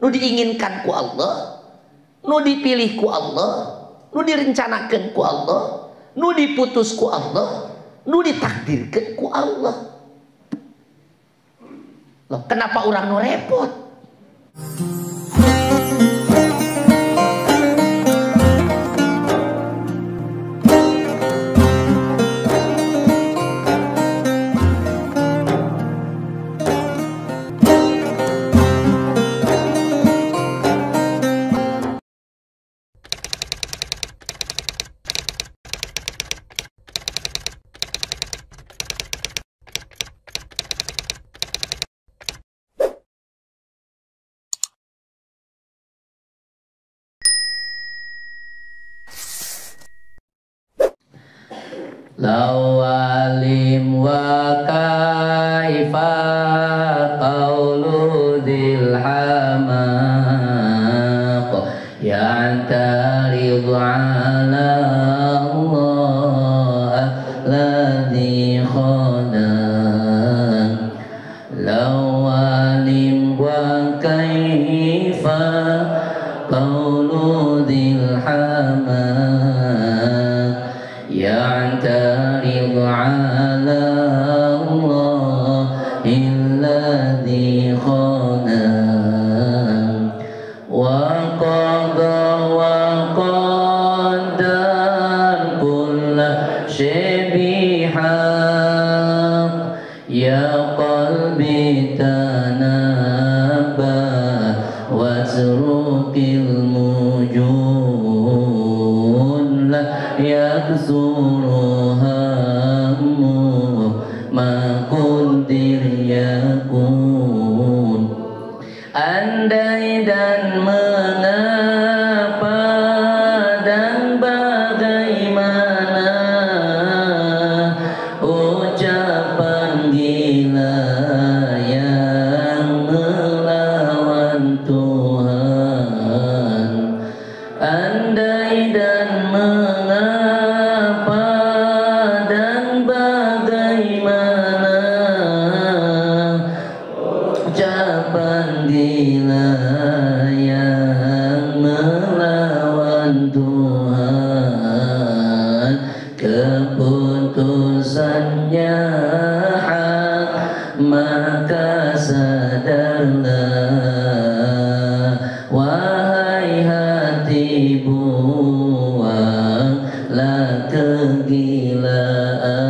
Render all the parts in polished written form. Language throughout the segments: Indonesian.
nu diinginkan ku Allah, nu dipilih ku Allah, nu direncanakan ku Allah, nu diputus ku Allah, nu ditakdirkan ku Allah. Loh, kenapa orang nu repot? Lau alim wa kaifa qawlu dhil hamaq ya'taridu ala Allah alladhi khalaq. Lau alim wa kaifa qawlu dhil hamaq ya'taridu ala Allah alladhi khalaq wa qada wa qaddar kulla shay'in bihaq ya qalbi tanabbah wasruqil mujun la yaksuru hammu ma kuntir yakun. Andai dan mengapa dan bagaimana ucapan gila yang melawan Tuhan. Andai dan mengapa dan bagaimana ucapan gila yang melawan Tuhan. Keputusannya hak maka sadarlah wahai hati, buanglah kegilaan,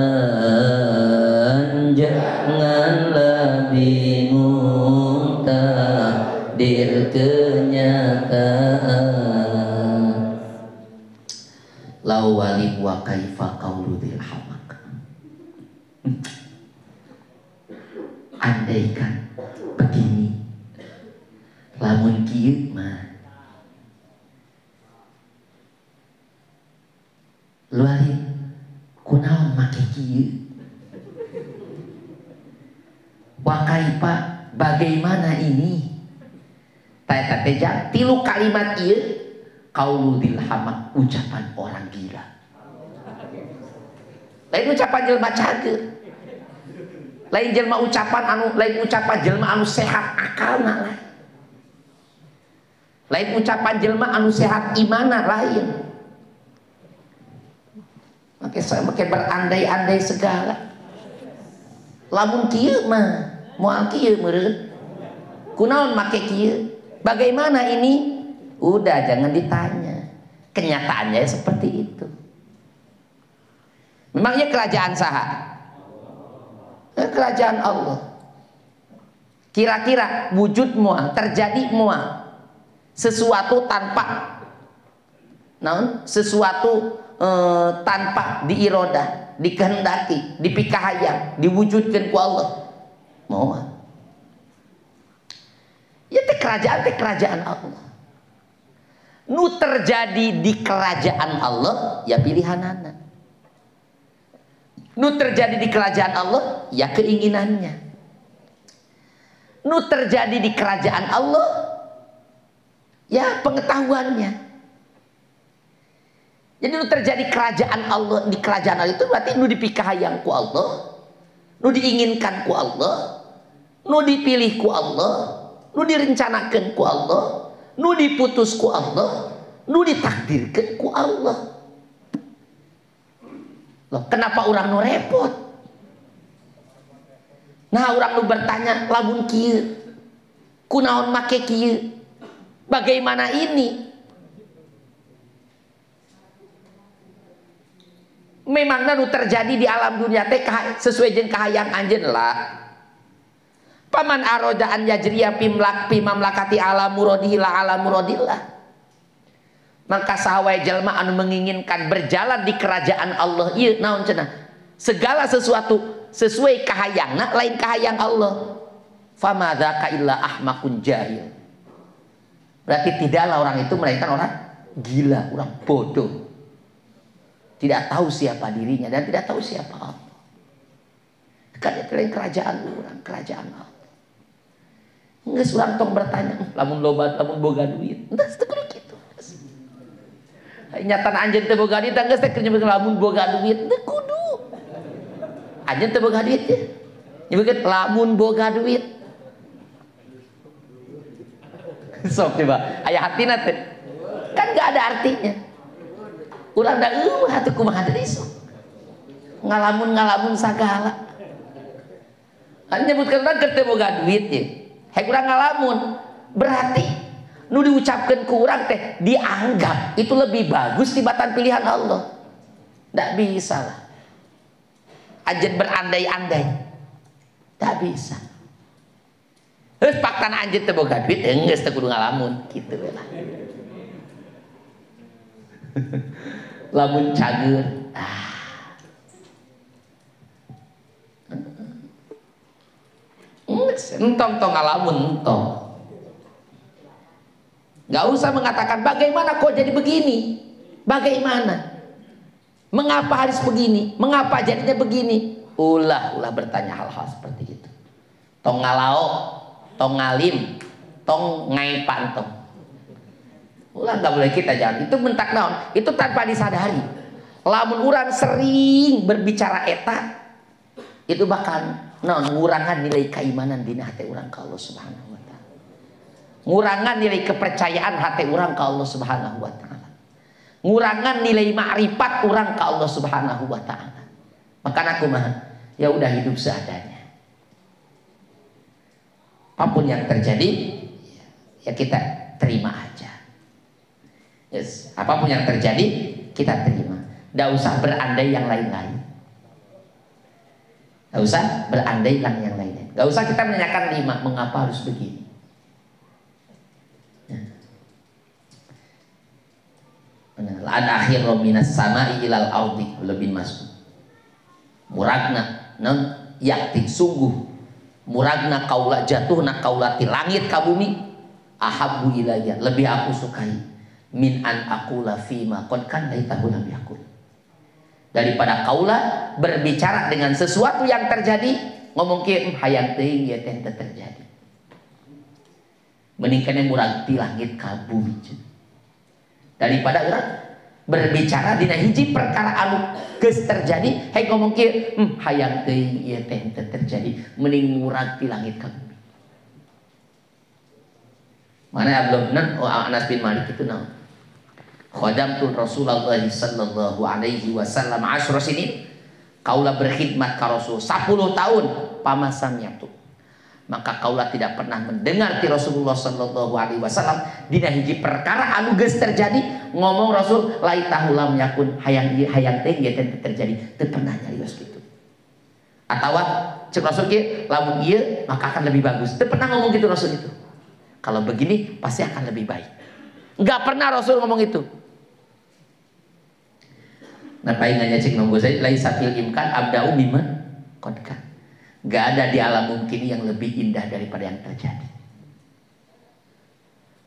janganlah bingung takdir kenyataan. Lau walib wa kaifa qawlu dhil hamaq. Andaikan begini, lamun kieu mah luarin kunaon make kieu, wa kaifa bagaimana ini, ta teh tilu kalimat ieu qaulu dhil hamaq, ucapan orang gila. Lain ucapan jelema cager, lain jelema ucapan anu, lain ucapan jelema anu sehat akalna, lain ucapan jelema anu sehat imana lain. Make berandai-andai segala. Lamun kieu mah moal kieu meureun, kunaon make kieu, bagaimana ini, udah jangan ditanya, kenyataannya seperti itu. Memangnya kerajaan saha? Kerajaan Allah. Kira-kira wujud moal, terjadi moal sesuatu tanpa naon, sesuatu tanpa diirodah, dikehendaki, dipikahayang, diwujudkan ku Allah. Moal. Ya teh kerajaan Allah. Nu terjadi di kerajaan Allah ya pilihanana. Nu terjadi di kerajaan Allah ya keinginannya. Nu terjadi di kerajaan Allah ya pengetahuannya. Jadi nu terjadi kerajaan Allah, di kerajaan Allah itu berarti nu dipikahayang ku Allah, nu diinginkan ku Allah, nu dipilih ku Allah, nu direncanakeun ku Allah, nu diputus ku Allah, nu ditakdirkeun ku Allah. Loh, kenapa orang nu repot? Nah, orang nu bertanya, lamun kieu, kunaon make kieu? Bagaimana ini? Memang nu terjadi di alam dunia teh sesuai jeung kahayang anjeun lah. Paman aroda an yajriya pimamlakati ala muradillah ala muradillah. Maka sahawae jalma anu menginginkan berjalan di kerajaan Allah ieu naon cenah? Segala sesuatu sesuai kahayangna lain kahayang Allah. Famadzaka illa ahmakun jahil. Berarti tidaklah orang itu melainkan orang gila, orang bodoh. Tidak tahu siapa dirinya dan tidak tahu siapa Allah. Kan itu lain kerajaan orang, kerajaan Allah. Geus urang tong bertanya, lamun loba lamun boga duit. Entah teu kudu kitu. Nyatan anjeun teu boga duit, geus teh nyebutkeun lamun boga duit, teu kudu. Anjeun teu boga duit ya. Nyebutkeun lamun boga duit. Sok coba, aya hatina teh. Kan gak ada artinya. Urang da hatu kumaha deui sok. Ngalamun sagala. Kan nyebutkeun urang keur teu boga duit ya. Hek urang ngalamun, berarti nu diucapkan ku urang teh dianggap itu lebih bagus tibatan pilihan Allah. Nggak bisa lah. Anjeun berandai-andai. Nggak bisa. Heus paktana anjeun teu boga duit, geus teu kudu ngalamun kitu lah. Lamun cager, entong ngalamun entong. Gak usah mengatakan bagaimana kok jadi begini, bagaimana, mengapa harus begini, mengapa jadinya begini. Ulah bertanya hal-hal seperti itu. Tong ngalao, tong ngalim, tong ngaipan tong. Ulah nggak boleh kita jangan. Itu mentak naon, itu tanpa disadari. Lamun urang sering berbicara eta, itu bakal naon ngurangan nilai keimanan dina hati urang ka Allah Subhanahu wa taala. Ngurangan nilai kepercayaan hati urang ka Allah Subhanahu wa taala. Ngurangan nilai ma'rifat urang ka Allah Subhanahu wa taala. Maka aku mah ya udah hidup seadanya. Apapun yang terjadi ya kita terima aja. Yes, apapun yang terjadi kita terima. Tidak usah berandai yang lain-lain. Tidak usah berandai yang lain-lain. Tidak usah kita menanyakan lima, mengapa harus begini. Al akhir minas sama'i ilal ardi lebih masuk. Muragna non yakti sungguh muragna kaula jatuhna kaula ti langit ka bumi ahabbu ilayya lebih aku sukai min an aqula fima qad kan laitahu lam yakun. Daripada kaula berbicara dengan sesuatu yang terjadi ngomong ke hayang teuing ieu teh terjadi. Mending kana murag ti langit ka bumi. Daripada urang berbicara dina hiji perkara anu geus terjadi hayang ngomong ke hayang teuing ieu teh terjadi, mending murag ti langit ka bumi. Mana Abdullah Anas bin Malik itu naon? Khadamtu Rasulullah sallallahu alaihi wasallam 10 sinin. Kaula berkhidmat ka Rasul 10 tahun pamasamiatu. Maka kaula tidak pernah mendengar ti Rasulullah sallallahu alaihi wasallam dina hiji perkara anu geus terjadi ngomong Rasul laitahu lam yakun hayang teh ieu teh terjadi, teu pernah nyarios kitu. Atawa cek Rasul kieu lamun ieu maka akan lebih bagus. Teu pernah ngomong gitu Rasul itu. Kalau begini pasti akan lebih baik. Enggak pernah Rasul ngomong itu. Nah, paingannya cek nunggu saya laisa fil imkan abda'u biman qadkan. Enggak ada di alam mungkin yang lebih indah daripada yang terjadi.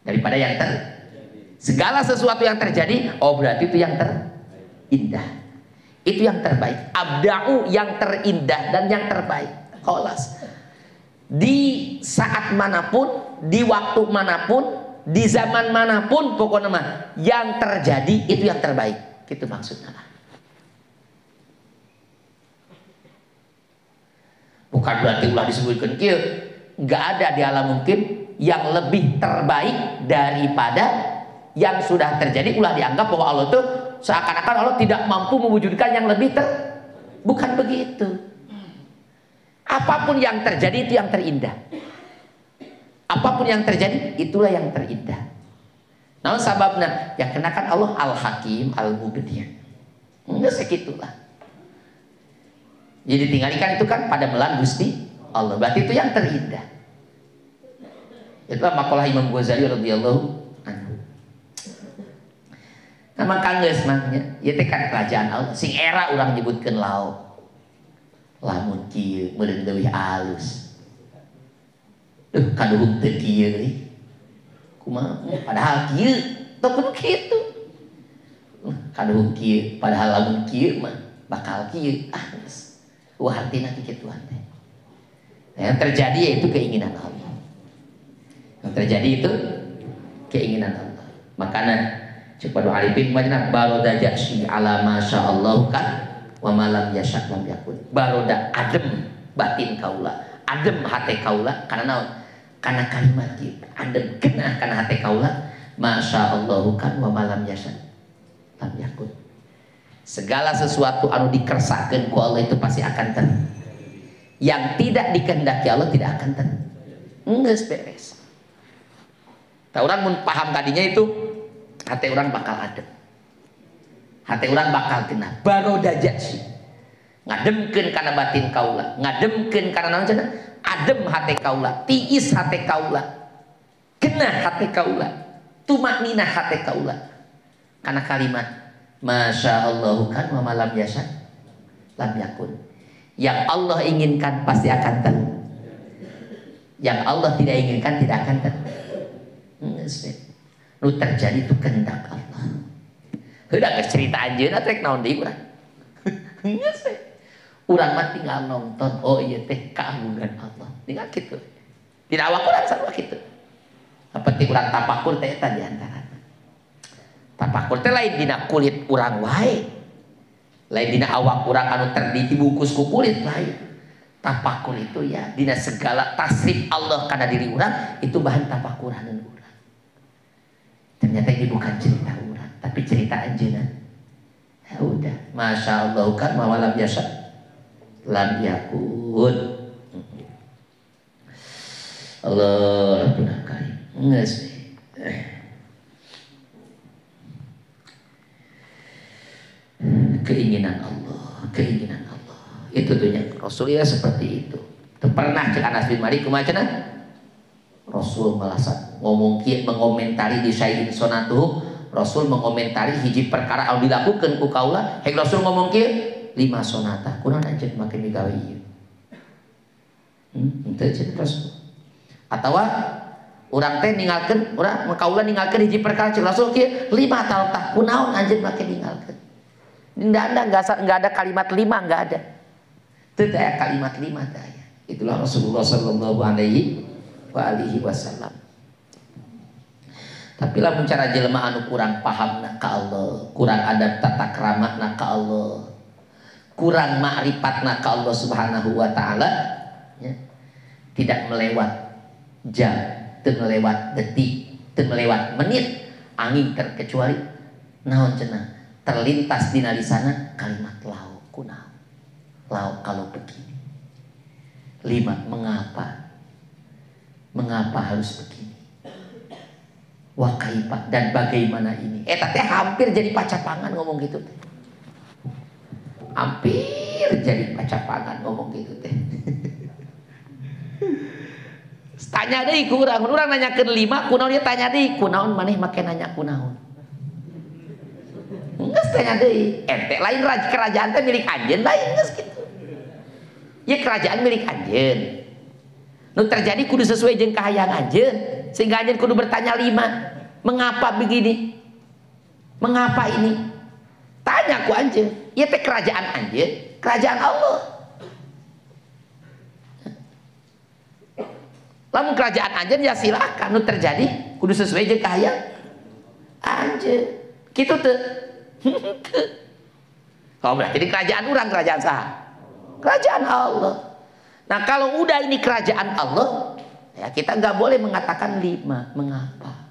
Daripada yang segala sesuatu yang terjadi, oh berarti itu yang terindah. Itu yang terbaik. Abda'u yang terindah dan yang terbaik. Kholas. Di saat manapun, di waktu manapun, di zaman manapun pokoknya mah yang terjadi itu yang terbaik. Itu maksudnya lah. Bukan berarti ulah disebutkan kieu, enggak ada di alam mungkin yang lebih terbaik daripada yang sudah terjadi. Ulah dianggap bahwa Allah itu seakan-akan Allah tidak mampu mewujudkan yang lebih bukan begitu. Apapun yang terjadi itu yang terindah. Apapun yang terjadi itulah yang terindah. Nah, sababnya ya kenakan Allah Al-Hakim Al-Mubdi. Enggak segitulah. Jadi tinggalkan itu kan pada melan Gusti Allah. Berarti itu yang terindah. Itulah makalah Imam Ghazali radhiyallahu anhu. Nama kanggeus mangnya, ieu teh kan kerajaan Allah. Sing era urang nyebutkeun lauk. Lamun kieu meureun leuwih alus. Kaduhung teu kieu deui. Kumaha? Padahal kieu teu kudu kitu. Kaduhung kieu, padahal lamun kieu mah bakal kieu. Wah hartina kikituan teh. Yang terjadi yaitu keinginan Allah. Yang terjadi itu keinginan Allah. Makanya cepat doa alifin macam baroda jasi ala masya Allah kan wa malam yasyak lam yakun. Baroda adem batin kaula, adem hati kaula karena naon? Karena kalimat kieu adem kena karena hati kaula masya Allah kan wa malam yasyak lam yakun. Segala sesuatu anu dikersakeun ku Allah itu pasti akan terjadi. Yang tidak dikehendaki Allah tidak akan terjadi. Geus beres. Tah urang mun paham tadinya itu hati orang bakal adem. Hati orang bakal kena baroda jasi. Ngademkeun kana batin kaula, ngademkeun kana naon cenah? Adem hati kaula, tiis hati kaula. Kena hati kaula, tumakninah hati kaula. Kana kalimat masya Allah kan wa malam yasyak lam yakun. Yang Allah inginkan pasti akan terjadi. Yang Allah tidak inginkan tidak akan terjadi. Nu terjadi itu kehendak Allah. Heuda geus cerita anjeunna teh naon deui urang. Geus we. Urang mah tinggal nonton, oh iya teh keagungan Allah. Tinggal kitu. Tidak awak urang sarua kitu. Penting urang tapakur teh eta di antara. Tapakur teh lain dina kulit urang wae. Lain dina awak urang anu dibungkus ku kulit lain. Tapakur itu ya dina segala tasrif Allah kana diri urang itu bahan tapakuraneun urang. Ternyata ini bukan cerita urang, tapi cerita anjeunna. Ya udah, masya Allah kan mawalam biasa lam yakun. Allah Rabbuna Karim. Geus. Keinginan Allah, keinginan Allah. Itu tuh yang Rasulullah seperti itu. Pernah cek Anas bin Malik kumaha cenah? Rasul malasan ngomong kieu mengomentari di sayyidin sonatuh. Rasul mengomentari hiji perkara anu dilakukeun ku kaula. Hek Rasul ngomong kieu 5 sonata. Kunaon anjeun make migawe ieu? Henteu cenah Rasul. Atawa urang teh ninggalkeun, urang kaula ninggalkeun hiji perkara cek Rasul kieu 5 tahun tah. Kunaon anjeun make ninggalkeun? Enggak ada kalimat 5, enggak ada. Teu aya kalimat 5 teh aya. Itulah Rasulullah sallallahu alaihi wasallam. Tapi lamun cara jelema anu kurang pahamna ka Allah, kurang adab tata kramatna ka Allah, kurang ma'rifatna ka Allah Subhanahu wa taala, ya, tidak melewat jam, teu melewat detik, teu melewat menit, angin terkecuali naon cenah terlintas dina lisana kalimat lau kunaon. Lau kalau begini. 5 mengapa? Mengapa harus begini? Wa kaifa dan bagaimana ini? Eta teh hampir jadi pacapangan ngomong gitu teh. Hampir jadi pacapangan ngomong gitu teh. Tanya deui ku urang, urang nanyakeun 5 kunaon dia tanya deui kunaon maneh make nanya kunaon. Geus tanya deui. Ente lain kerajaan teh milik anjeun lain geus kitu. Ya kerajaan milik anjeun. Nu terjadi kudu sesuai jeung kahayang anjeun. Sehingga anjeun kudu bertanya 5. Mengapa begini? Mengapa ini? Tanya ku anjeun. Ieu teh kerajaan anjeun, kerajaan Allah. Lamun kerajaan anjeun ya silakan nu terjadi kudu sesuai jeung kahayang anjeun. Kitu teu? Oh berarti ini kerajaan urang, kerajaan saha? Kerajaan Allah. Nah kalau udah ini kerajaan Allah, Ya, kita nggak boleh mengatakan 5. Mengapa?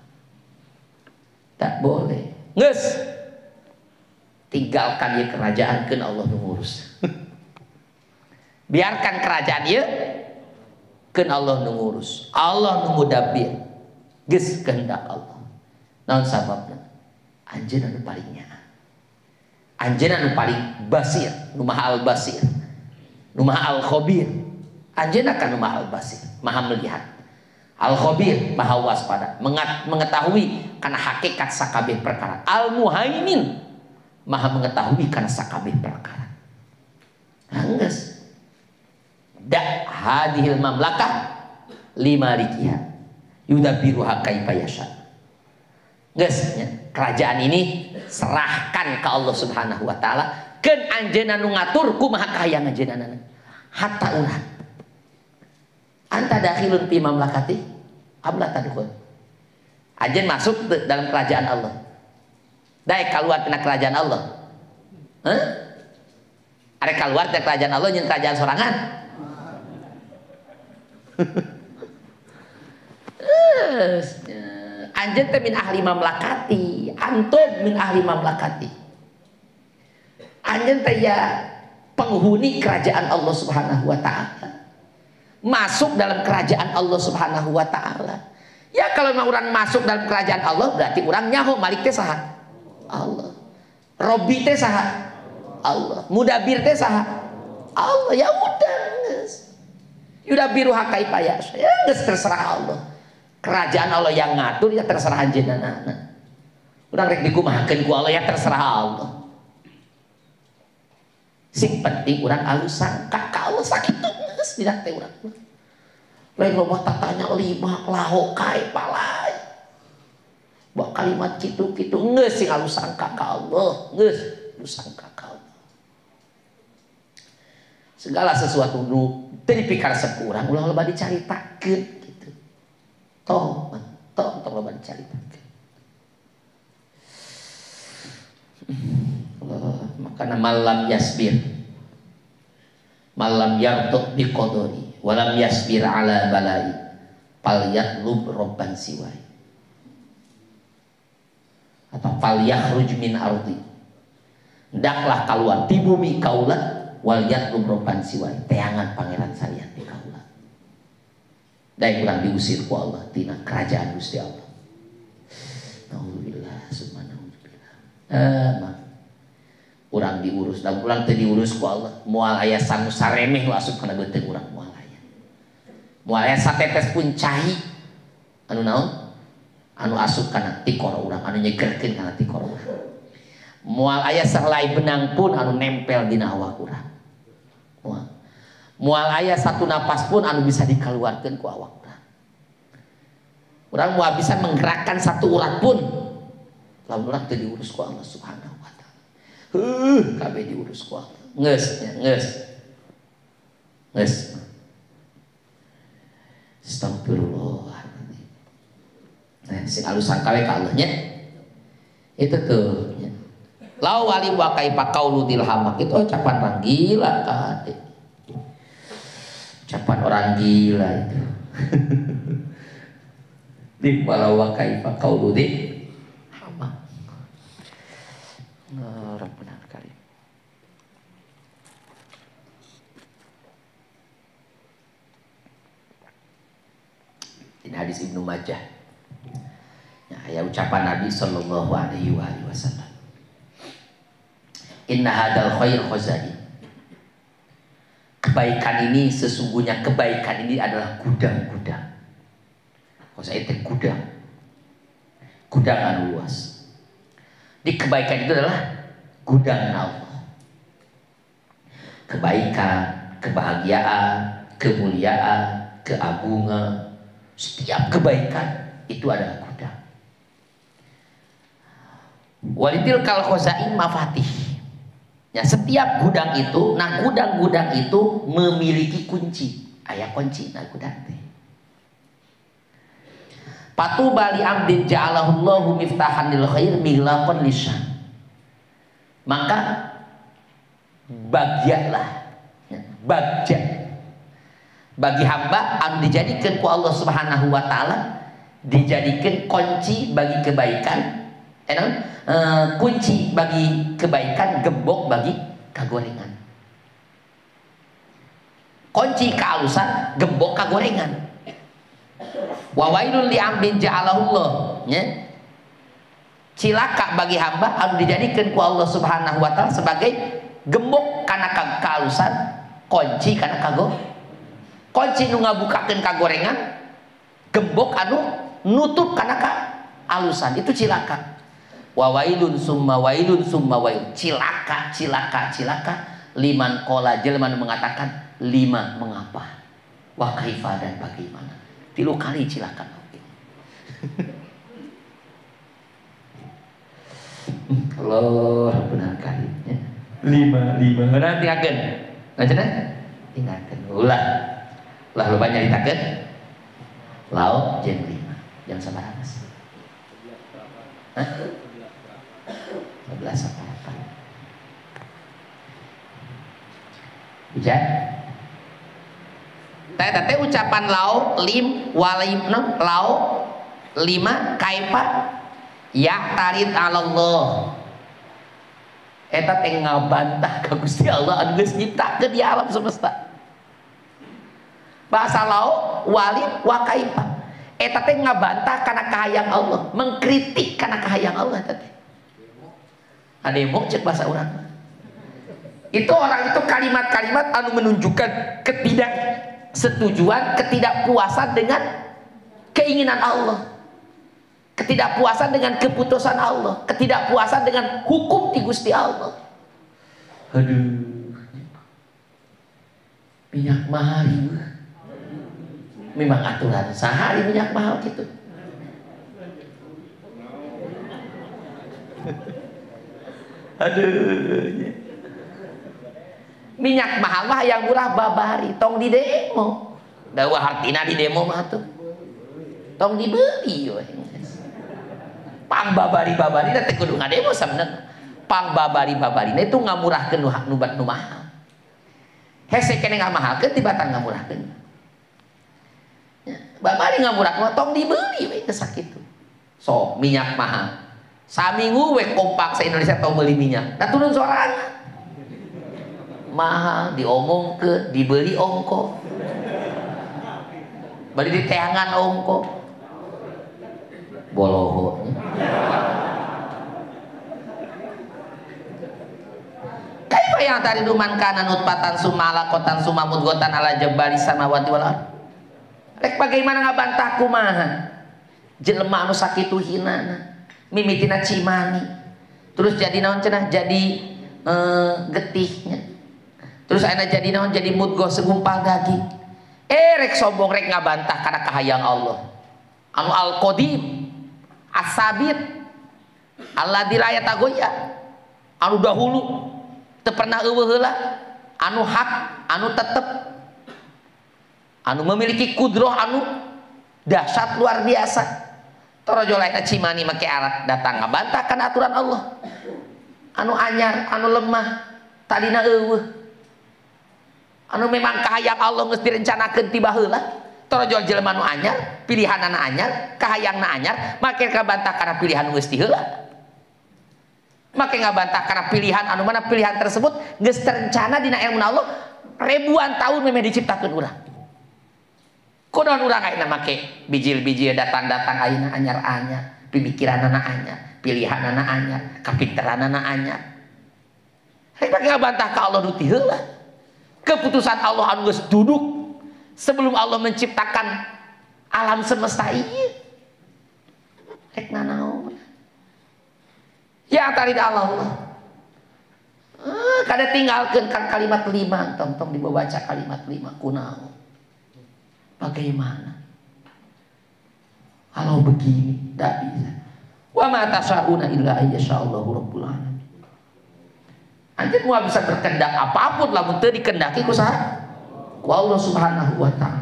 Tak boleh. Nges. Tinggalkan ya kerajaan kan Allah ngurus. Biarkan kerajaan ya kan Allah ngurus. Allah mudabir. Geus kehendak Allah. Naon sababna? Anjeunna nu paling nyaa. Anjeunna nu paling basir, nu maha al basir. Nu maha al khabir. Anjeunna kan nu maha al basir, maha melihat. Al khabir, maha waspada, mengetahui kana hakikat sakabeh perkara. Al muhaimin, maha mengetahui kana sakabeh perkara. Angges. Da hadhil mamlakah limalikiha yudabbiruha kaifa yasha. Geus nya, kerajaan ini serahkan ke Allah Subhanahu wa taala, keun anjeunna nu ngatur kumaha kahayang anjeunna. Hatta urang. Anta dakhilun fi mamlakati qabla tadkhul. Anjeun masuk dalam kerajaan Allah. Daek keluar tina kerajaan Allah. Heh? Are keluar tina kerajaan Allah jeung kerajaan sorangan. Anjeun teh min ahli mamlakati, antum min ahli mamlakati. Anjeun teh ya penghuni kerajaan Allah Subhanahu wa taala. Masuk dalam kerajaan Allah Subhanahu wa taala. Ya kalau orang masuk dalam kerajaan Allah berarti orang nyaho malik teh saha? Allah. Robbi teh saha? Allah. Mudabir teh saha? Allah. Ya udah geus. Yudabiru kaifa yasha. Ya geus terserah Allah. Kerajaan Allah yang ngatur ya terserah anjeunna. Urang rek dikumahakeun ku Allah ya terserah Allah. Sing penting urang alus sangka ka Allah sakitu geus dina teh urang. Lain loba tatanya 5 laho kae palai. Bawa kalimat kitu-kitu geus sing alus sangka ka Allah, geus alus sangka ka Allah. Segala sesuatu nu teu dipikaresep ku urang ulah loba dicaritakeun. Toh loba dicaritakeun. Makana malam yasbir, malam yartuk biqadari, walam yasbir ala balai, falyatlub robban siwai, atau falyakhruj min ardi. Hendaklah keluar di bumi kaulah, wal yatlub robban siwai, teangan pangeran salian di kaulah. Dai kurang diusir ku Allah tina kerajaan Gusti Allah. Nauzubillah subhanahu. Urang diurus, dan urang teu diurus ku Allah. Moal aya sanu saremeh nu asup kana beuteung urang moal aya. Moal aya satetes pun cai anu naon? Anu asup kana tikor urang, anu nyegerkeun kana tikor urang. Moal aya sahelai benang pun anu nempel dina awak urang. Moal aya satu napas pun anu bisa dikeluarkeun ku awak urang. Urang moal bisa menggerakkan satu urat pun lamun urang teu diurus ku Allah Subhanahu wa taala. Kabeh diurus ku Allah. Geus. Astagfirullahaladzim. Nah, sing alus sangkawe ka Allah nya. Itu tuh. Lau wali wa kaifa qaulu dilhamak itu ucapan orang gila kade. Ucapan orang gila itu. Di walau wa kaifa qaulu dilhamak. Rabbana karim. Ini hadis Ibnu Majah. Ya, ayat ucapan Nabi sallallahu alaihi wasallam. Inna hadal khair khazain. Kebaikan ini sesungguhnya kebaikan ini adalah gudang-gudang. Khazain itu gudang. Gudang anu luas. Di kebaikan itu adalah gudang Allah. Kebaikan, kebahagiaan, kemuliaan, keagungan, setiap kebaikan itu adalah gudang. Walidil kal khazain mafatih. Ya, setiap gudang itu, nah gudang-gudang itu memiliki kunci. Aya kunci nah gudang teh. Patu bali amdin ja'alahullahu miftahan lil khair miglaqan lisan. Maka bagjalah, ya, bagja bagi hamba anu dijadikan ku Allah Subhanahu wa taala dijadikan kunci bagi kebaikan, kunci bagi kebaikan, gembok bagi kagorengan. Kunci kealusan, gembok kagorengan. Wa wailul li ambin ja'alahullah, ya. Cilaka bagi hamba anu dijadikan ku Allah Subhanahu wa taala sebagai gembok kana kealusan, kunci kana kunci nu ngabukakeun kagorengan, gembok anu nutup kana kealusan, itu cilaka. Wa wailun summa wailun summa wail, cilaka cilaka cilaka liman qala, jelema nu mengatakan lima mengapa, wa kaifa dan bagaimana, 3 kali cilaka. Allah benar kali ya. 5 nanti akan ngajenna ingatkeun ulah lu banyak ditakeun lauk jeung 5 jam sabaraha sih? 11 apa? Bisa? Teh ucapan lauk lim walim lauk 5 kaifa ya tarid Allah, eta teh ngabantah ka Gusti Allah anu geus nyiptakeun di alam semesta. Bahasa lauk walim wa kaifa, eta teh ngabantah kana kahayang Allah, mengkritik kana kahayang Allah eta teh. Ademo cek bahasa urang. Itu orang itu kalimat-kalimat anu menunjukkan ketidaksetujuan, ketidakpuasan dengan keinginan Allah, ketidakpuasan dengan keputusan Allah, ketidakpuasan dengan hukum di Gusti Allah. Aduh, minyak mahal memang aturan sehari minyak mahal gitu. Aduh, minyak mahal mah yang murah babari tong di demo, dawa hartina di demo mah tuh tong dibeli we. Pang babari-babari teh kudu ngademo sebenarnya. Pang babari-babari itu ngamurahkeun nubat nu mahal. Hese kene ngamahalkeun tibatan ngamurahkeun. Ya, babari ngamurahkeun tong dibeli we teh sakitu. So, minyak mahal. Saminggu we kompak se Indonesia tong beli minyak. Da turun sorangan. Mahal diomongkeun, dibeli ongko. Bari diteangan ongko. Boloho. Kaifa yang tadi duman kana nutpatan sumala kotan sumamud gotan ala jabali samawati wal ard. Rek bagaimana ngabantah kumaha? Jelema anu sakitu hinana, mimitina cimani. Terus jadi naon cenah? Jadi getihnya. Terus ayeuna jadi naon? Jadi mudgoh segumpal daging. Rek sombong rek ngabantah kana kahayang Allah. Anu al-qadim As-sabit alladzi la yatagoya, anu dahulu teu pernah eueuh heula, anu hak, anu tetep, anu memiliki kudroh anu dahsyat luar biasa. Torojo lain cimani make alat datang ngabantah kana aturan Allah. Anu anyar, anu lemah, tadina eueuh. Anu memang kahayang Allah geus direncanakeun ti baheula. Torojol jelema nu anyar, pilihanana anyar, kahayangna anyar, make ngabantah karena pilihan geus ti heula. Make ngabantah karena pilihan anu mana pilihan tersebut geus terencana dina ilmu Allah ribuan tahun memang diciptakeun urang. Kunaon urang ayeuna make bijil-bijil datang-datang ayeuna anyar-anyar, pemikiranana anyar, pilihanana anyar, kapinteranana anyar. Rek make ngabantah ka Allah nu ti heula. Keputusan Allah anu geus duduk sebelum Allah menciptakan alam semesta ieu. Rek nanaon? Ya tarid Allah. Kada tinggalkeun kan kalimat 5, tong dibaca kalimat 5 kunaon? Bagaimana? Kalau begini tidak bisa. Wa ma tasyauna illa ayyashallahu rabbul alamin. Anjeun moal bisa berkehendak apapun lamun teu dikehendaki ku saha? Ku Allah Subhanahu wa taala.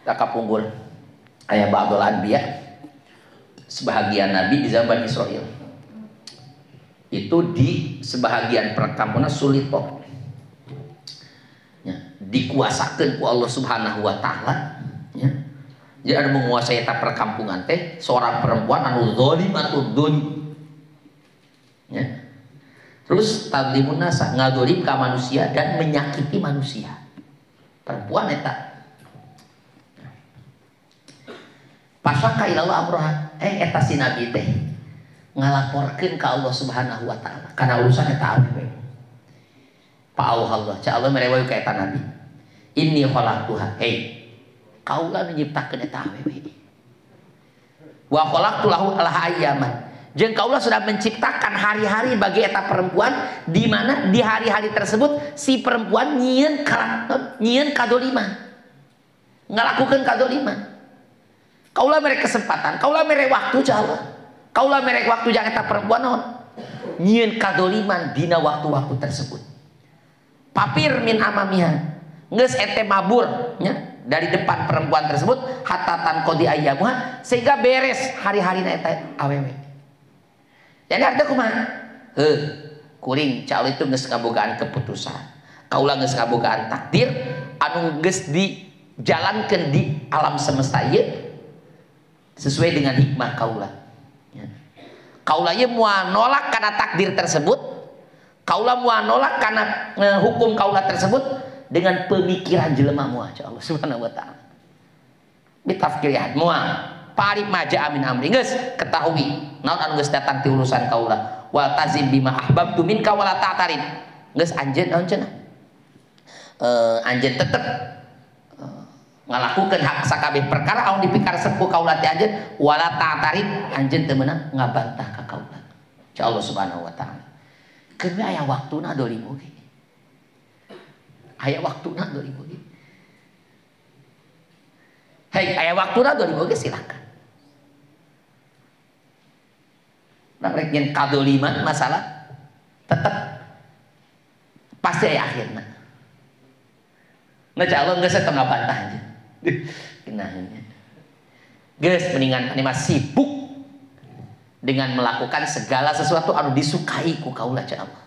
Tak kapunggul Aya ba'dul anbiya, sebahagian nabi di zaman Israel itu di sebahagian perkampungan sulit kok ya, dikuasakan ku Allah Subhanahu wa taala ya. Jadi ada menguasai eta perkampungan teh seorang perempuan anu zalimatud dzulm ya. Terus tadlimun nasa, ngadolim ka manusia dan menyakiti manusia. Perempuan eta pasaka ilallah amroha, eta si nabi teh ngalaporkeun ka Allah Subhanahu wa taala karena urusan eta awewe. Pa Allah, ca Allah merewayu ka eta nabi. Inni khalaqtuha, kaula nyiptakeun eta awewe. Wa khalaqtu lahu al-ayyaman. Jeung kaula sudah menciptakan hari-hari bagi eta perempuan di mana di hari-hari tersebut si perempuan nyieun kadoliman. Ngalakukeun kadoliman. Kaula mere kesempatan, kaula mere waktu Allah. Kaula mere waktu jangan eta perempuan naon? Nyieun kadoliman dina waktu-waktu tersebut. Papir min amamiha. Geus ete mabur nya dari depan perempuan tersebut hatatan qodi ayyamuha sehingga beres hari-harina eta awewe. Jadi artinya kumaha? Kuring calon itu geus ngabogaan keputusan. Kaula geus ngabogaan takdir anu geus dijalankeun di alam semesta ieu sesuai dengan hikmah kaula. Kaula ye moal nolak karena takdir tersebut, kaula moal nolak karena hukum kaula tersebut dengan pemikiran jelema moal Allah Subhanahu wa taala. Bitafkirian moal parib maja amin amri geus ketahui naon anu geus datang ti urusan kaula wa tazim bima ahbabtu minka wala ta'tarid geus anjeun naon cenah anjeun tetep ngalakukeun hak sakabeh perkara anu dipikaresep ku kaula teh anjeun wala ta'tarid anjeun teu meunang ngabantah ka kaula ca Allah Subhanahu wa taala. Keun aya waktuna dolim oge, aya waktuna dolim oge, aya waktuna dolim oge silakan. Nah, rek nyen kadoliman masalah tetep pasti aya akhirna. Nggak Allah nggak setengah bantah aja. Kenanya. Guys, mendingan ini masih sibuk dengan melakukan segala sesuatu anu disukai ku kaula ca Allah.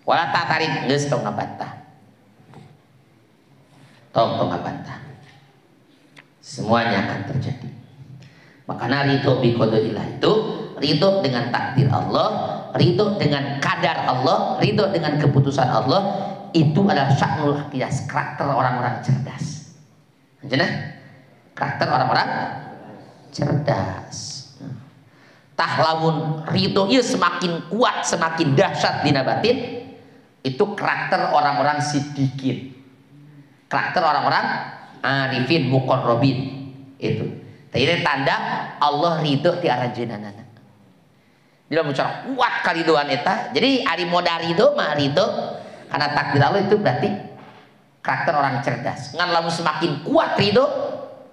Wala ta'tarid geus tong ngabantah. Tong ngabantah. Semuanya akan terjadi. Makanya ridho bi qadarillah itu ridho dengan takdir Allah, ridho dengan kadar Allah, ridho dengan keputusan Allah, itu adalah sya'nul aqiyas, karakter orang-orang cerdas. Jenah? Karakter orang-orang cerdas. Tahlamun ridho ieu semakin kuat, semakin dahsyat dina batin, itu karakter orang-orang siddiqin. Karakter orang-orang arifin muqarrabin itu. Ini tanda Allah ridho ti arajeunana. Dia bicara kuat karidoan eta. Jadi ari moda ridho mah ridho karena takdir Allah itu berarti karakter orang cerdas. Ngan lamun semakin kuat ridho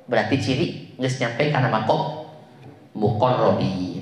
berarti ciri geus nyampe kana makom muqarrabin.